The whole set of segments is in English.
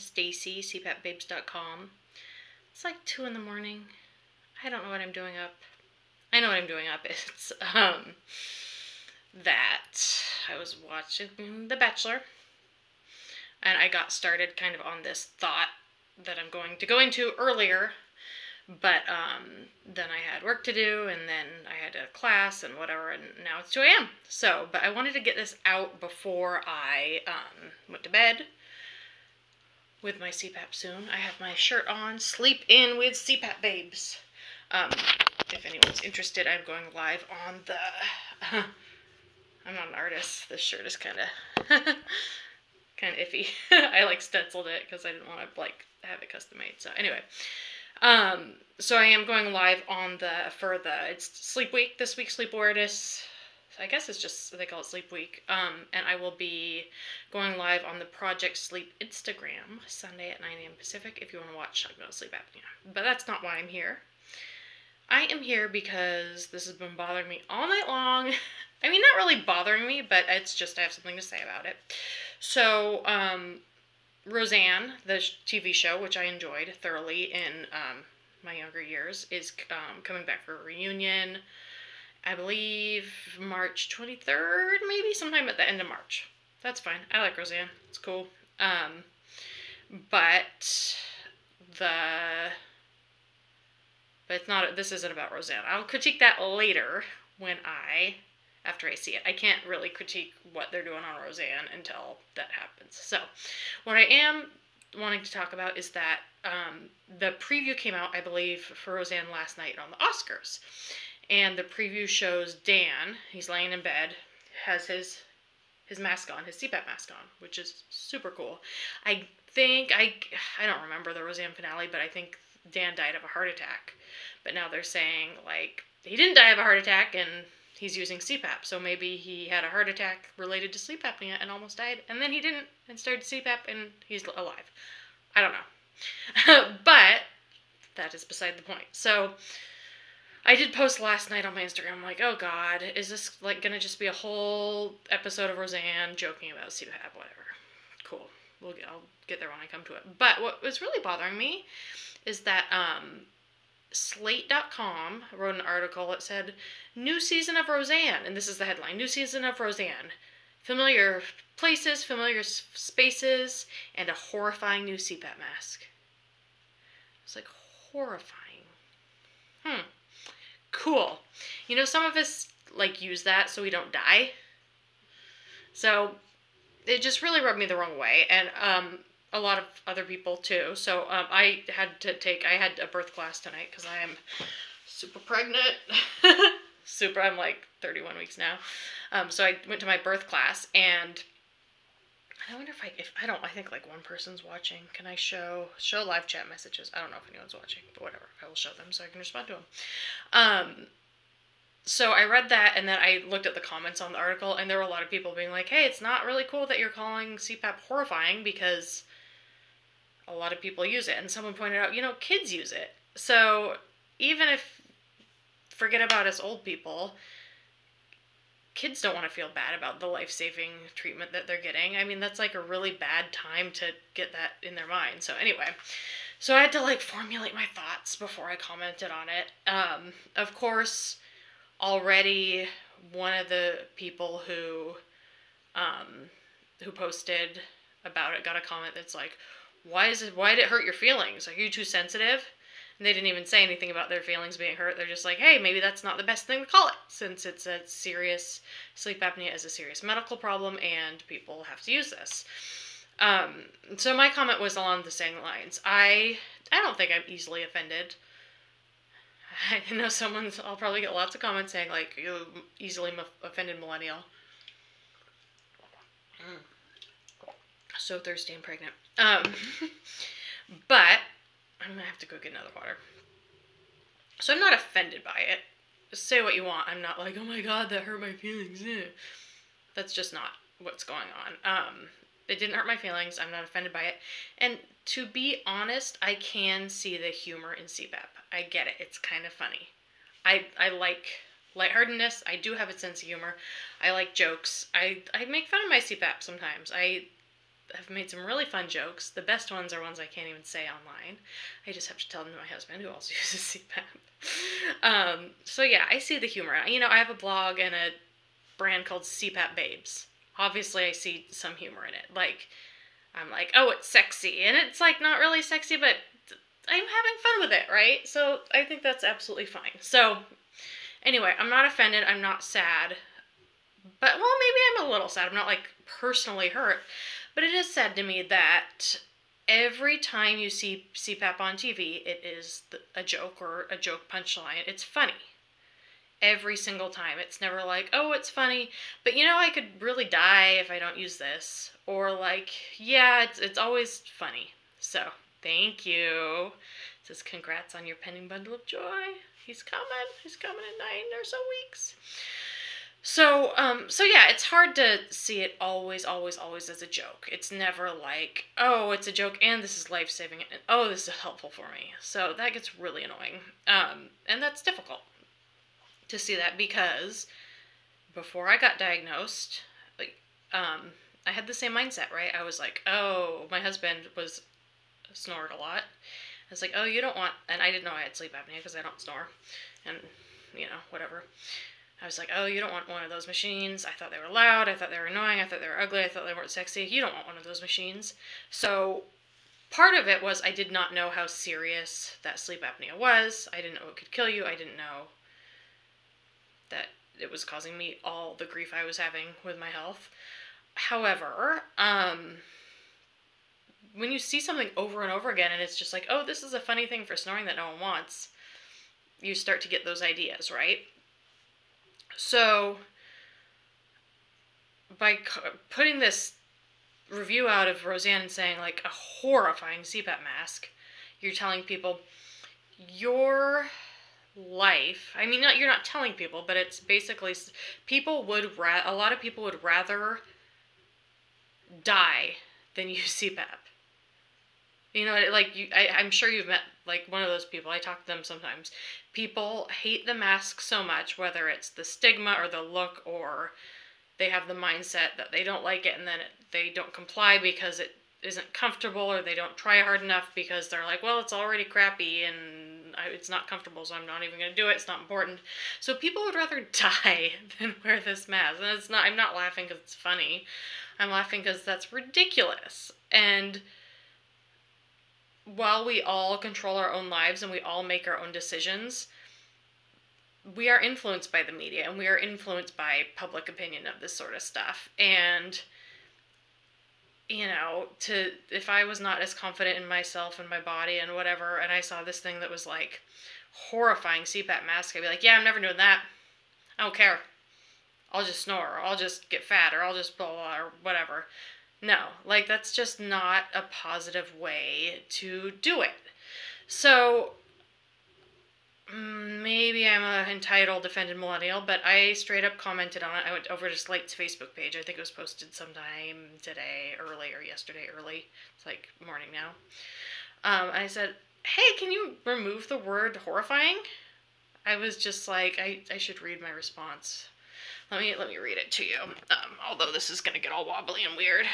Stacy, CPAPbabes.com. It's like 2 in the morning. I don't know what I'm doing up. I know what I'm doing up. It's, that I was watching The Bachelor. And I got started kind of on this thought that I'm going to go into earlier. But then I had work to do, and then I had a class and whatever, and now it's 2 a.m. So, but I wanted to get this out before I went to bed with my CPAP soon. I have my shirt on, Sleep In with CPAP Babes. If anyone's interested, I'm going live on the... I'm not an artist. This shirt is kind of iffy. I stenciled it because I didn't want to have it custom made. So anyway, so I am going live on it's Sleep Week this week, Sleep Awareness. I guess it's just, they call it Sleep Week. And I will be going live on the Project Sleep Instagram Sunday at 9 a.m. Pacific if you want to watch talking about sleep apnea. But that's not why I'm here. I am here because this has been bothering me all night long. I mean, not really bothering me, but it's just I have something to say about it. So, Roseanne, the TV show, which I enjoyed thoroughly in my younger years, is coming back for a reunion. I believe March 23rd, maybe sometime at the end of March. That's fine. I like Roseanne. It's cool. But it's not. This isn't about Roseanne. I'll critique that later after I see it. I can't really critique what they're doing on Roseanne until that happens. So, what I am wanting to talk about is that the preview came out, I believe, for Roseanne last night on the Oscars. And the preview shows Dan, he's laying in bed, has his mask on, his CPAP mask on, which is super cool. I don't remember the Roseanne finale, but I think Dan died of a heart attack. But now they're saying, he didn't die of a heart attack and he's using CPAP. So maybe he had a heart attack related to sleep apnea and almost died. And then he didn't and started CPAP and he's alive. I don't know. But that is beside the point. So I did post last night on my Instagram, I'm like, oh God, is this going to just be a whole episode of Roseanne joking about CPAP, whatever. Cool. I'll get there when I come to it. But what was really bothering me is that Slate.com wrote an article that said, new season of Roseanne, and this is the headline, new season of Roseanne. Familiar places, familiar spaces, and a horrifying new CPAP mask. It's horrifying. Cool. Some of us, use that so we don't die. So, it just really rubbed me the wrong way, and a lot of other people too. So, I had a birth class tonight because I am super pregnant. I'm 31 weeks now. So I went to my birth class, and I wonder I think one person's watching. Can I show live chat messages? I don't know if anyone's watching, but whatever. I will show them so I can respond to them. So I read that, and then I looked at the comments on the article, and there were a lot of people being like, hey, it's not really cool that you're calling CPAP horrifying because a lot of people use it. And someone pointed out, kids use it. So even if, forget about us old people, kids don't want to feel bad about the life-saving treatment that they're getting. I mean, that's a really bad time to get that in their mind. So anyway, so I had to formulate my thoughts before I commented on it. Of course, already one of the people who posted about it got a comment that's why did it hurt your feelings? Are you too sensitive? And they didn't even say anything about their feelings being hurt. They're just hey, maybe that's not the best thing to call it, since it's a serious, sleep apnea is a serious medical problem, and people have to use this. So my comment was along the same lines. I don't think I'm easily offended. I know I'll probably get lots of comments saying, you easily offended millennial. So thirsty and pregnant. But I'm going to have to go get another water. So I'm not offended by it. Say what you want. I'm not oh my God, that hurt my feelings. That's just not what's going on. It didn't hurt my feelings. I'm not offended by it. And to be honest, I can see the humor in CPAP. I get it. It's kind of funny. I like lightheartedness. I do have a sense of humor. I like jokes. I make fun of my CPAP sometimes. I have made some really fun jokes. The best ones are ones I can't even say online. I just have to tell them to my husband, who also uses CPAP. So yeah, I see the humor. You know, I have a blog and a brand called CPAP Babes. Obviously, I see some humor in it. Like, I'm like, oh, it's sexy. And it's, like, not really sexy, but I'm having fun with it, right? So I think that's absolutely fine. So anyway, I'm not offended. I'm not sad. But, well, maybe I'm a little sad. I'm not, like, personally hurt. But it is sad to me that every time you see CPAP on TV, it is a joke or a joke punchline. It's funny. Every single time. It's never like, oh, it's funny, but you know, I could really die if I don't use this. Or like, yeah, it's always funny. So, thank you. It says, congrats on your pending bundle of joy. He's coming. He's coming in 9 or so weeks. So yeah, it's hard to see it always as a joke. It's never like, oh, it's a joke and this is life-saving, and oh, this is helpful for me. So that gets really annoying. And that's difficult to see that, because before I got diagnosed, like, I had the same mindset, right? I was like, oh, my husband snored a lot. I was like, oh, you don't want, and I didn't know I had sleep apnea because I don't snore, and, you know, whatever. I was like, oh, you don't want one of those machines. I thought they were loud. I thought they were annoying. I thought they were ugly. I thought they weren't sexy. You don't want one of those machines. So part of it was I did not know how serious that sleep apnea was. I didn't know it could kill you. I didn't know that it was causing me all the grief I was having with my health. However, when you see something over and over again and it's just like, oh, this is a funny thing for snoring that no one wants, you start to get those ideas, right? So, by putting this review out of Roseanne and saying, like, a horrifying CPAP mask, you're telling people your life, I mean, you're not telling people, but it's basically, a lot of people would rather die than use CPAP. You know, like, I'm sure you've met, like, one of those people. I talk to them sometimes. People hate the mask so much, whether it's the stigma or the look, or they have the mindset that they don't like it and then they don't comply because it isn't comfortable, or they don't try hard enough because they're like, well, it's already crappy and it's not comfortable, so I'm not even going to do it. It's not important. So people would rather die than wear this mask. And I'm not laughing because it's funny. I'm laughing because that's ridiculous. And while we all control our own lives and we all make our own decisions, we are influenced by the media and we are influenced by public opinion of this sort of stuff. And, you know, if I was not as confident in myself and my body and whatever, and I saw this thing that was like horrifying CPAP mask, I'd be like, yeah, I'm never doing that. I don't care. I'll just snore, or I'll just get fat, or I'll just blah, blah, or whatever. No, like, that's just not a positive way to do it. So, maybe I'm an entitled, offended millennial, but I straight up commented on it. I went over to Slate's Facebook page. I think it was posted sometime today, early, or yesterday, early. It's like morning now. I said, hey, can you remove the word horrifying? I was just like, I should read my response. Let me read it to you, although this is going to get all wobbly and weird.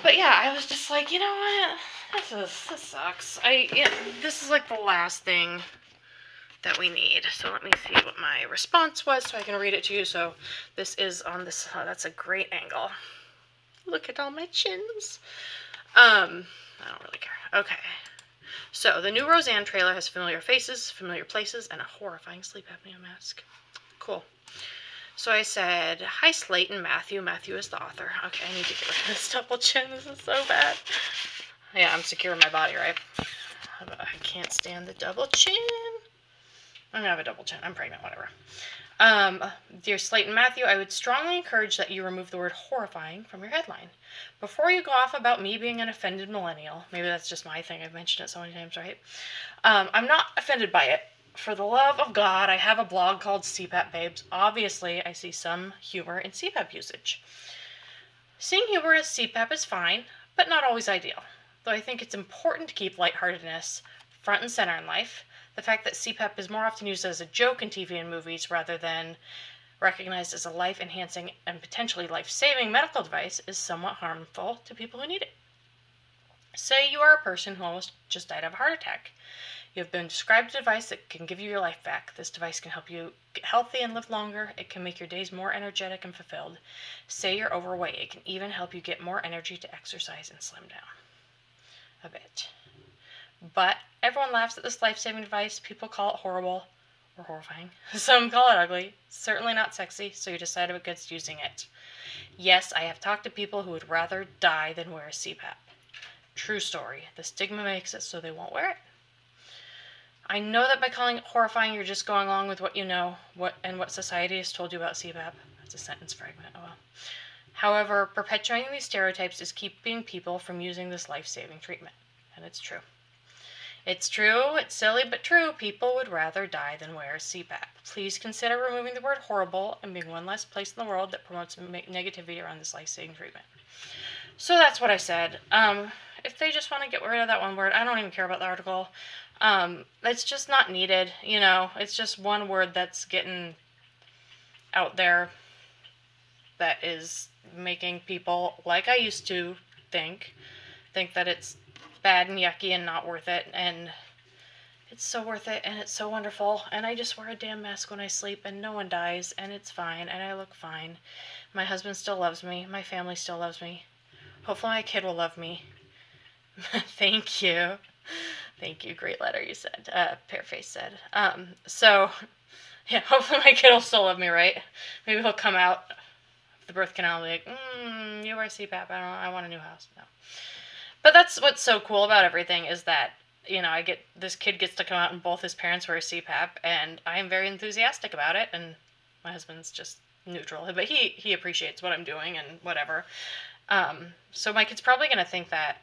But yeah, I was just like, you know what, this sucks. This is like the last thing that we need. So let me see what my response was so I can read it to you. So this is on this, that's a great angle. Look at all my chins. I don't really care. Okay. So the new Roseanne trailer has familiar faces, familiar places, and a horrifying sleep apnea mask. Cool. So I said, hi, Slate and Matthew. Matthew is the author. Okay, I need to get rid of this double chin. This is so bad. Yeah, I'm secure in my body, right? But I can't stand the double chin. I'm gonna have a double chin. I'm pregnant, whatever. Dear Slate and Matthew, I would strongly encourage that you remove the word horrifying from your headline. Before you go off about me being an offended millennial, maybe that's just my thing. I've mentioned it so many times, right? I'm not offended by it. For the love of God, I have a blog called CPAP Babes. Obviously, I see some humor in CPAP usage. Seeing humor as CPAP is fine, but not always ideal. Though I think it's important to keep lightheartedness front and center in life. The fact that CPAP is more often used as a joke in TV and movies rather recognized as a life-enhancing and potentially life-saving medical device, is somewhat harmful to people who need it. Say you are a person who almost just died of a heart attack. You have been described a device that can give you your life back. This device can help you get healthy and live longer. It can make your days more energetic and fulfilled. Say you're overweight. It can even help you get more energy to exercise and slim down a bit. But everyone laughs at this life-saving device. People call it horrible or horrifying. Some call it ugly. Certainly not sexy, so you decide against using it. Yes, I have talked to people who would rather die than wear a CPAP. True story. The stigma makes it so they won't wear it. I know that by calling it horrifying, you're just going along with what you know, what society has told you about CPAP. That's a sentence fragment. Oh well. However, perpetuating these stereotypes is keeping people from using this life-saving treatment. And it's true. It's true, it's silly, but true. People would rather die than wear a CPAP. Please consider removing the word horrible and being one less place in the world that promotes negativity around this life-saving treatment. So that's what I said. If they just want to get rid of that one word, I don't even care about the article. It's just not needed, it's just one word that's getting out there that is making people, like I used to think that it's bad and yucky and not worth it, and it's so worth it, and it's so wonderful, and I just wear a damn mask when I sleep, and no one dies, and it's fine, and I look fine. My husband still loves me. My family still loves me. Hopefully my kid will love me. Thank you. Thank you. Great letter, you said. Pearface said. So, yeah, hopefully my kid will still love me, right? Maybe he'll come out of the birth canal and be like, you wear CPAP. I want a new house. No. But that's what's so cool about everything is that, this kid gets to come out and both his parents wear CPAP, and I am very enthusiastic about it, and my husband's just neutral. But he appreciates what I'm doing and whatever. So my kid's probably going to think that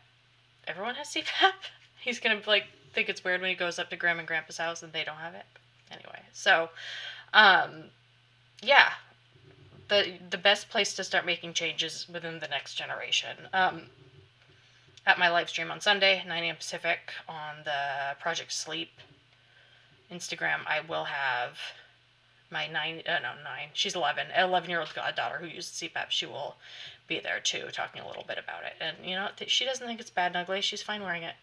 everyone has CPAP. He's going to, think it's weird when he goes up to Grandma and Grandpa's house and they don't have it. Anyway, so, yeah. The best place to start making changes within the next generation. At my live stream on Sunday, 9 a.m. Pacific, on the Project Sleep Instagram, I will have my 11-year-old goddaughter who uses CPAP. She will be there too, talking a little bit about it. And, she doesn't think it's bad and ugly. She's fine wearing it.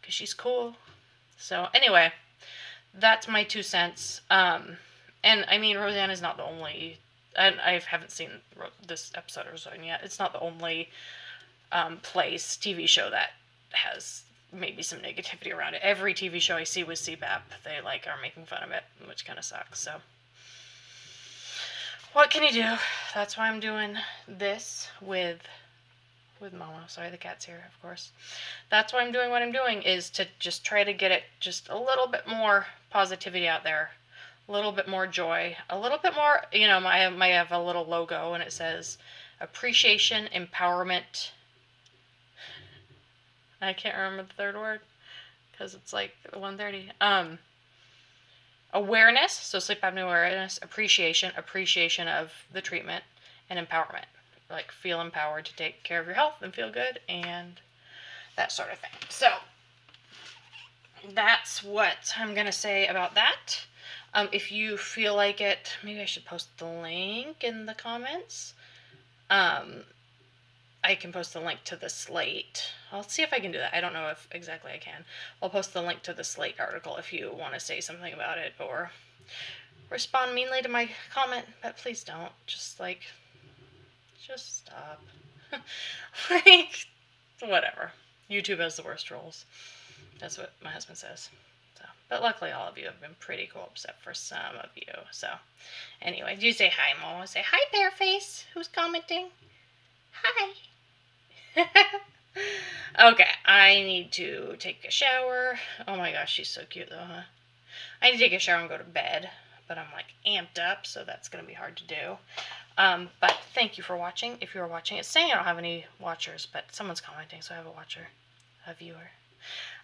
Because she's cool. So, anyway, that's my 2 cents. And, Roseanne is not the only... And I haven't seen this episode of Roseanne yet. It's not the only TV show that has maybe some negativity around it. Every TV show I see with CPAP, they, are making fun of it, which kind of sucks, so... What can you do? That's why I'm doing this with Mama. Sorry, the cat's here, of course. That's why I'm doing what I'm doing, is to just try to get it just a little bit more positivity out there. A little bit more joy. A little bit more, I have a little logo, and it says appreciation, empowerment. I can't remember the third word, because it's 1:30. Awareness, so sleep apnea awareness, appreciation of the treatment, and empowerment. Feel empowered to take care of your health and feel good, and that sort of thing. So, that's what I'm going to say about that. If you feel like it, maybe I should post the link in the comments. I can post the link to the Slate. I'll see if I can do that. I don't know if exactly I can. I'll post the link to the Slate article if you want to say something about it or respond meanly to my comment, but please don't. Just stop. Whatever. YouTube has the worst rules. That's what my husband says. So, but luckily all of you have been pretty cool, except for some of you. So, anyway, do you say hi, Mo? Say hi, Pearface. Who's commenting? Hi. Okay, I need to take a shower. Oh my gosh, she's so cute though, huh? I need to take a shower and go to bed, but I'm amped up, so that's going to be hard to do. But thank you for watching. If you're watching, it's saying I don't have any watchers, but someone's commenting, so I have a viewer.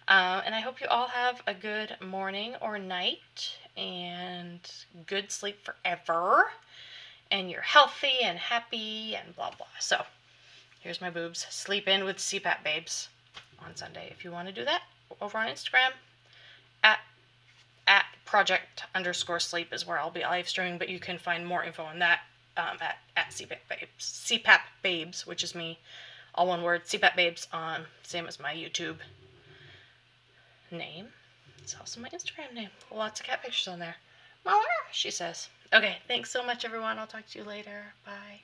And I hope you all have a good morning or night, and good sleep forever, and you're healthy and happy and blah blah. So, here's my boobs. Sleep in with CPAP babes on Sunday. If you want to do that, over on Instagram, at project_sleep is where I'll be live streaming, but you can find more info on that at CPAP Babes, which is me, all one word, CPAP Babes, same as my YouTube name. It's also my Instagram name. Lots of cat pictures on there. She says. Okay, thanks so much, everyone. I'll talk to you later. Bye.